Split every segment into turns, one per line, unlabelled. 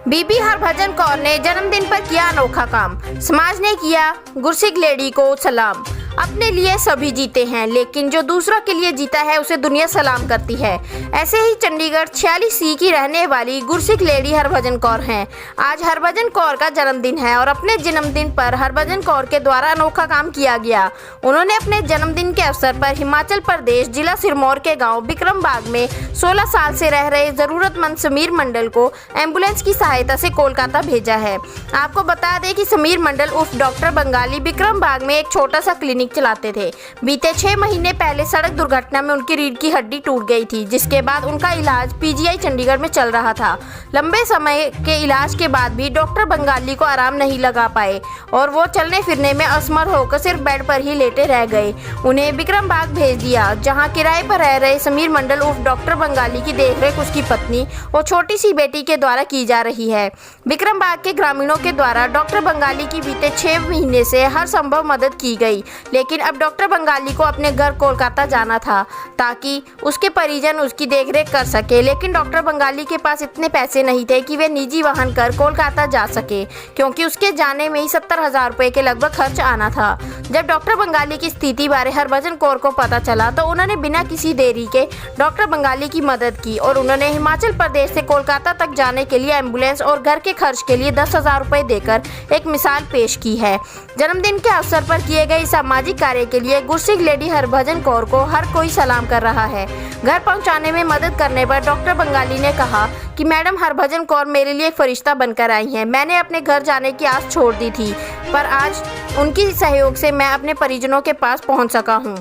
बीबी हरभजन कौर ने जन्मदिन पर किया अनोखा काम। समाज ने किया गुरसिख लेडी को सलाम। अपने लिए सभी जीते हैं, लेकिन जो दूसरों के लिए जीता है उसे दुनिया सलाम करती है। ऐसे ही चंडीगढ़ 46C की रहने वाली गुरसिख लेडी हरभजन कौर हैं। आज हरभजन कौर का जन्मदिन है और अपने जन्मदिन पर हरभजन कौर के द्वारा अनोखा काम किया गया। उन्होंने अपने जन्मदिन के अवसर पर हिमाचल प्रदेश जिला सिरमौर के गाँव बिक्रम बाग में 16 साल से रह रहे जरूरतमंद समीर मंडल को एम्बुलेंस की सहायता से कोलकाता भेजा है। आपको बता दें कि समीर मंडल उर्फ डॉक्टर बंगाली बिक्रम बाग में एक छोटा सा क्लिनिक चलाते थे। बीते 6 महीने पहले सड़क दुर्घटना में उनकी रीढ़ की हड्डी टूट गई थी, जिसके बाद उनका इलाज पीजीआई चंडीगढ़ में चल रहा था। लंबे समय के इलाज के बाद भी डॉक्टर बंगाली को आराम नहीं लगा पाए और वो चलने फिरने में असमर्थ होकर सिर्फ बेड पर ही लेटे रह गए। उन्हें बिक्रम बाग भेज दिया, जहाँ किराए पर रह रहे समीर मंडल उर्फ डॉक्टर बंगाली की देखरेख उसकी पत्नी और छोटी सी बेटी के द्वारा की जा रही है। बिक्रम बाग के ग्रामीणों के द्वारा डॉक्टर बंगाली की बीते 6 महीने से हर संभव मदद की गई, लेकिन अब डॉक्टर बंगाली को अपने घर कोलकाता जाना था ताकि उसके परिजन उसकी देखरेख कर सके, लेकिन डॉक्टर बंगाली के पास इतने पैसे नहीं थे कि वे निजी वाहन कर कोलकाता जा सके, क्योंकि उसके जाने में ही 70,000 रुपये के लगभग खर्च आना था। जब डॉक्टर बंगाली की स्थिति बारे हरभजन कौर को पता चला तो उन्होंने बिना किसी देरी के डॉक्टर बंगाली की मदद की और उन्होंने हिमाचल प्रदेश से कोलकाता तक जाने के लिए एम्बुलेंस और घर के खर्च के लिए 10,000 रुपये देकर एक मिसाल पेश की है। जन्मदिन के अवसर पर किए गए सामाजिक कार्य के लिए गुरसिख लेडी हरभजन कौर को हर कोई सलाम कर रहा है। घर पहुंचाने में मदद करने पर डॉक्टर बंगाली ने कहा कि मैडम हरभजन कौर मेरे लिए एक फरिश्ता बनकर आई हैं। मैंने अपने घर जाने की आस छोड़ दी थी, पर आज उनकी सहयोग से मैं अपने परिजनों के पास पहुंच सका हूं।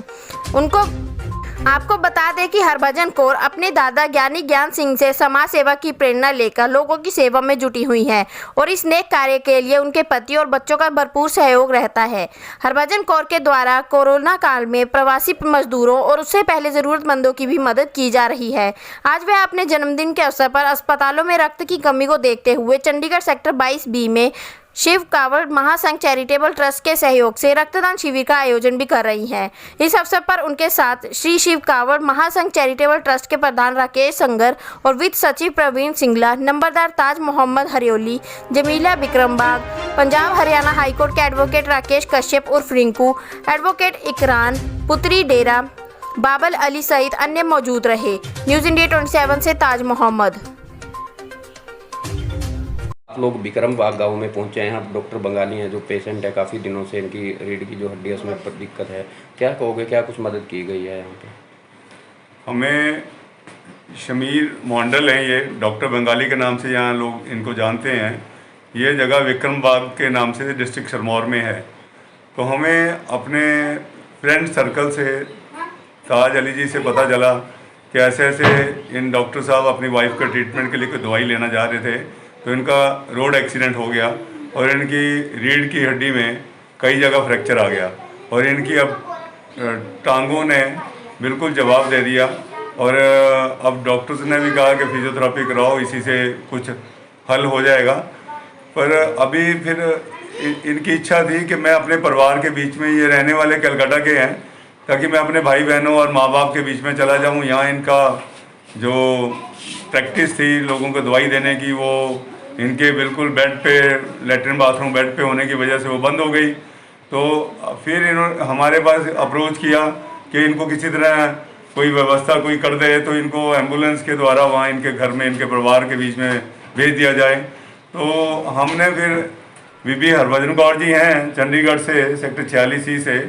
आपको बता दें कि हरभजन कौर अपने दादा ज्ञानी ज्ञान सिंह से समाज सेवा की प्रेरणा लेकर लोगों की सेवा में जुटी हुई हैं और इस नेक कार्य के लिए उनके पति और बच्चों का भरपूर सहयोग रहता है। हरभजन कौर के द्वारा कोरोना काल में प्रवासी मजदूरों और उससे पहले ज़रूरतमंदों की भी मदद की जा रही है। आज वह अपने जन्मदिन के अवसर पर अस्पतालों में रक्त की कमी को देखते हुए चंडीगढ़ सेक्टर 22B में शिव कावड़ महासंघ चैरिटेबल ट्रस्ट के सहयोग से रक्तदान शिविर का आयोजन भी कर रही हैं। इस अवसर पर उनके साथ श्री शिव कावड़ महासंघ चैरिटेबल ट्रस्ट के प्रधान राकेश संगर और वित्त सचिव प्रवीण सिंगला, नंबरदार ताज मोहम्मद हरियोली, जमीला बिक्रम बाग, पंजाब हरियाणा हाईकोर्ट के एडवोकेट राकेश कश्यप उर्फ रिंकू, एडवोकेट इकरान पुत्री डेरा, बाबल अली सहित अन्य मौजूद रहे। न्यूज़ इंडिया 27 से ताज मोहम्मद।
लोग बिक्रम बाग गाँव में पहुंचे हैं। आप डॉक्टर बंगाली हैं जो पेशेंट है, काफ़ी दिनों से इनकी रीढ़ की जो हड्डी है उसमें दिक्कत है, क्या कहोगे, क्या कुछ मदद की गई है यहाँ पे?
हमें समीर मंडल हैं, ये डॉक्टर बंगाली के नाम से यहाँ लोग इनको जानते हैं। ये जगह बिक्रम बाग के नाम से डिस्ट्रिक्ट सिरमौर में है। तो हमें अपने फ्रेंड सर्कल से ताज अली जी से पता चला कि ऐसे ऐसे इन डॉक्टर साहब अपनी वाइफ का ट्रीटमेंट के लिए कोई दवाई लेना जा रहे थे, तो इनका रोड एक्सीडेंट हो गया और इनकी रीढ़ की हड्डी में कई जगह फ्रैक्चर आ गया और इनकी अब टांगों ने बिल्कुल जवाब दे दिया और अब डॉक्टर्स ने भी कहा कि फिजियोथेरेपी कराओ, इसी से कुछ हल हो जाएगा। पर अभी फिर इनकी इच्छा थी कि मैं अपने परिवार के बीच में, ये रहने वाले कलकत्ता के हैं, ताकि मैं अपने भाई बहनों और माँ बाप के बीच में चला जाऊँ। यहाँ इनका जो प्रैक्टिस थी लोगों को दवाई देने की, वो इनके बिल्कुल बेड पे, लेटरिन बाथरूम बेड पे होने की वजह से वो बंद हो गई। तो फिर इन्होंने हमारे पास अप्रोच किया कि इनको किसी तरह कोई व्यवस्था कोई कर दे, तो इनको एम्बुलेंस के द्वारा वहाँ इनके घर में, इनके परिवार के बीच में भेज दिया जाए। तो हमने फिर बीबी हरभजन कौर जी हैं चंडीगढ़ से, सेक्टर 46C से,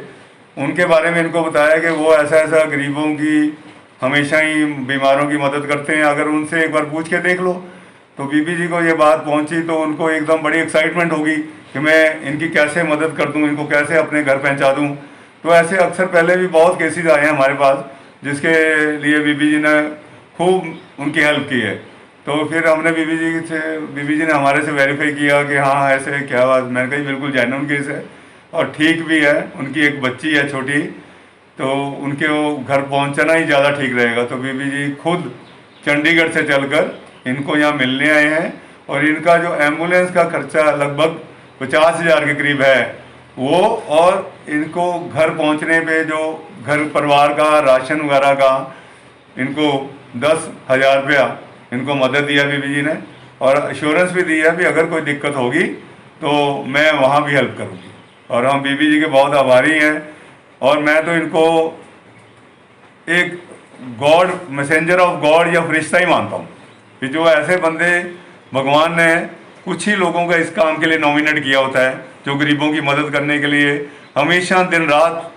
उनके बारे में इनको बताया कि वो ऐसा ऐसा गरीबों की, हमेशा ही बीमारों की मदद करते हैं, अगर उनसे एक बार पूछ के देख लो। तो बीबी जी को ये बात पहुंची तो उनको एकदम बड़ी एक्साइटमेंट होगी कि मैं इनकी कैसे मदद कर दूं, इनको कैसे अपने घर पहुंचा दूं। तो ऐसे अक्सर पहले भी बहुत केसेस आए हैं हमारे पास, जिसके लिए बीबी जी ने खूब उनकी हेल्प की है। तो फिर हमने बीबी जी ने हमारे से वेरीफाई किया कि हाँ ऐसे क्या बात, मैंने कही बिल्कुल जेन्युइन केस है और ठीक भी है। उनकी एक बच्ची है छोटी, तो उनके वो घर पहुंचना ही ज़्यादा ठीक रहेगा। तो बीबी जी खुद चंडीगढ़ से चलकर इनको यहाँ मिलने आए हैं और इनका जो एम्बुलेंस का खर्चा लगभग 50,000 के करीब है वो, और इनको घर पहुँचने पे जो घर परिवार का राशन वगैरह का इनको 10,000 रुपया इनको मदद दिया बीबी जी ने। और अश्योरेंस भी दी है कि अगर कोई दिक्कत होगी तो मैं वहाँ भी हेल्प करूँगी। और हम बीबी जी के बहुत आभारी हैं और मैं तो इनको एक गॉड, मैसेंजर ऑफ गॉड या फरिश्ता ही मानता हूँ कि जो ऐसे बंदे भगवान ने कुछ ही लोगों का इस काम के लिए नॉमिनेट किया होता है, जो गरीबों की मदद करने के लिए हमेशा दिन रात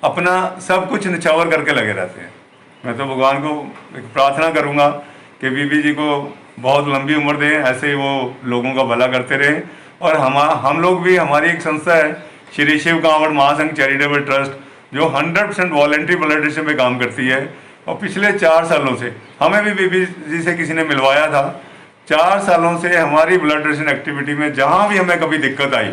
अपना सब कुछ निछावर करके लगे रहते हैं। मैं तो भगवान को एक प्रार्थना करूँगा कि बीबी जी को बहुत लंबी उम्र दें, ऐसे ही वो लोगों का भला करते रहें। और हम लोग भी, हमारी एक संस्था है श्री शिव कांवड़ महासंघ चैरिटेबल ट्रस्ट, जो 100% वॉलेंट्री ब्लड डोनेशन में काम करती है। और पिछले 4 सालों से हमें भी बीबी जी से किसी ने मिलवाया था। 4 सालों से हमारी ब्लड डोनेशन एक्टिविटी में जहाँ भी हमें कभी दिक्कत आई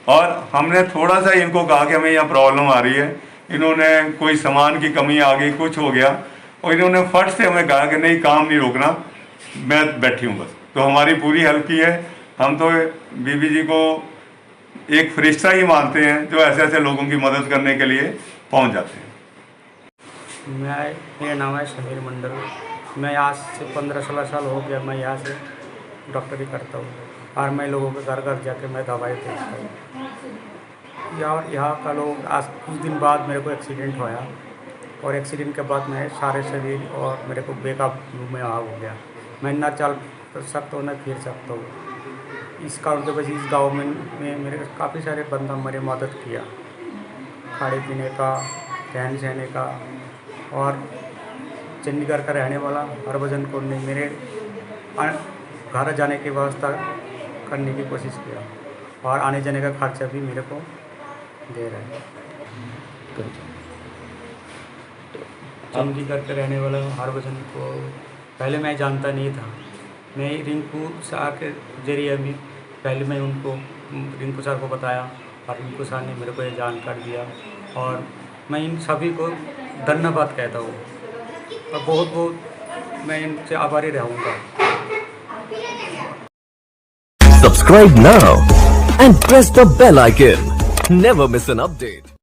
और हमने थोड़ा सा इनको कहा कि हमें यहाँ प्रॉब्लम आ रही है, इन्होंने कोई सामान की कमी आ गई, कुछ हो गया, और इन्होंने फट से हमें कहा कि नहीं, काम नहीं रोकना, मैं बैठी हूँ बस। तो हमारी पूरी हेल्प की है। हम तो बीबी जी को एक फरिश्ता ही मानते हैं जो ऐसे ऐसे लोगों की मदद करने के लिए पहुंच जाते हैं।
मेरा नाम है समीर मंडल। मैं यहाँ से 15-16 साल हो गया मैं यहाँ से डॉक्टरी करता हूँ और मैं लोगों के घर घर जाके मैं दवाई देता हूँ। यहाँ का लोग, आज कुछ दिन बाद मेरे को एक्सीडेंट होया और एक्सीडेंट के बाद मैं सारे शरीर और मेरे को बेकाबू में आ हो गया। मैं ना चल सकता हूँ ना फिर सकता हूँ। इस कारण के वजह इस गाँव में मेरे काफ़ी सारे बंदा मेरी मदद किया, खाने पीने का, रहने सहने का। और चंडीगढ़ का रहने वाला हरभजन कौर ने मेरे घर जाने की व्यवस्था करने की कोशिश किया और आने जाने का खर्चा भी मेरे को दे रहे हैं। चंडीगढ़ के रहने वाला हरभजन को पहले मैं जानता नहीं था। मैं रिंकू सर के जरिए भी पहले मैं उनको रिंकू सर को बताया और रिंकू सर ने मेरे को ये जानकारी दिया और मैं इन सभी को धन्यवाद कहता हूँ और बहुत बहुत मैं इनसे आभारी रहूँगा।
Subscribe now and press the bell icon. Never miss an update.